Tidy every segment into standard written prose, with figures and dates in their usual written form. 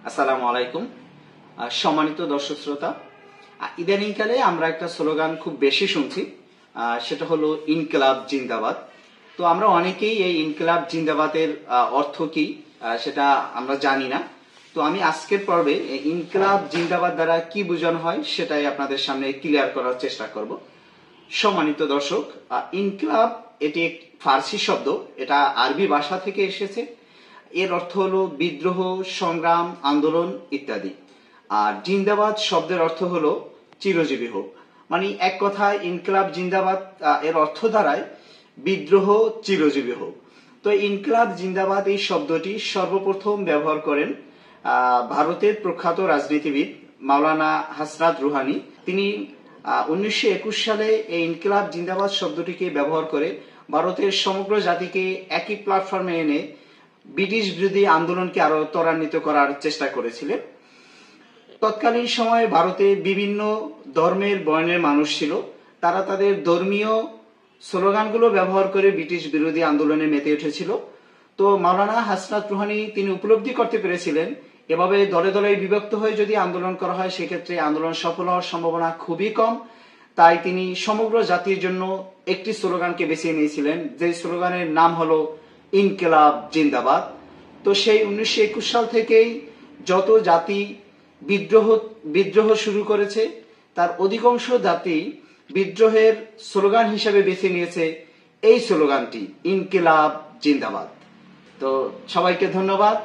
আসসালামু আলাইকুম। সম্মানিত দর্শক শ্রোতা, ইদানিংকালে আমরা একটা স্লোগান খুব বেশি শুনছি, সেটা হলো ইনকিলাব জিন্দাবাদ। তো আমরা অনেকেই এই ইনকিলাব জিন্দাবাদের অর্থ কি সেটা আমরা জানি না। তো আমি আজকের পর্বে এই ইনকিলাব জিন্দাবাদ দ্বারা কি বোঝানো হয় সেটাই আপনাদের সামনে ক্লিয়ার করার চেষ্টা করব। সম্মানিত দর্শক, ইনকিলাব এটি এক ফার্সি শব্দ, এটা আরবি ভাষা থেকে এসেছে। এর অর্থ হলো বিদ্রোহ, সংগ্রাম, আন্দোলন ইত্যাদি। আর জিন্দাবাদ শব্দের অর্থ হলো চিরজীবী হোক। মানে এক কথায় ইনকিলাব জিন্দাবাদ এর অর্থ দাঁড়ায় বিদ্রোহ চিরজীবী হোক। তো ইনকিলাব জিন্দাবাদ এই শব্দটি সর্বপ্রথম ব্যবহার করেন ভারতের প্রখ্যাত রাজনীতিবিদ মাওলানা হাসনাত রুহানি। তিনি 1921 সালে এই ইনকিলাব জিন্দাবাদ শব্দটিকে ব্যবহার করে ভারতের সমগ্র জাতিকে একই প্ল্যাটফর্মে এনে ব্রিটিশ বিরোধী আন্দোলনকে আরো ত্বরান্বিত করার চেষ্টা করেছিলেন। তৎকালীন সময়ে ভারতে বিভিন্ন ধর্মের বর্ণের মানুষ ছিল। তারা তাদের ধর্মীয় স্লোগানগুলো ব্যবহার করে ব্রিটিশ বিরোধী আন্দোলনে মেতে উঠেছিল। তো মাওলানা হাসনাত রুহানি তিনি উপলব্ধি করতে পেরেছিলেন এভাবে দলে দলে বিভক্ত হয়ে যদি আন্দোলন করা হয় সেক্ষেত্রে আন্দোলন সফল হওয়ার সম্ভাবনা খুবই কম। তাই তিনি সমগ্র জাতির জন্য একটি স্লোগানকে বেছে নিয়েছিলেন, যে স্লোগানের নাম হলো ইনকিলাব জিন্দাবাদ। তো সেই 1921 সাল থেকেই যত জাতি বিদ্রোহ শুরু করেছে তার অধিকাংশ জাতি বিদ্রোহের স্লোগান হিসেবে বেছে নিয়েছে এই স্লোগানটি ইনকিলাব জিন্দাবাদ। তো সবাইকে ধন্যবাদ,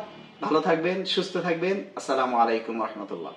ভালো থাকবেন, সুস্থ থাকবেন। আসসালামু আলাইকুম রহমতুল্লাহ।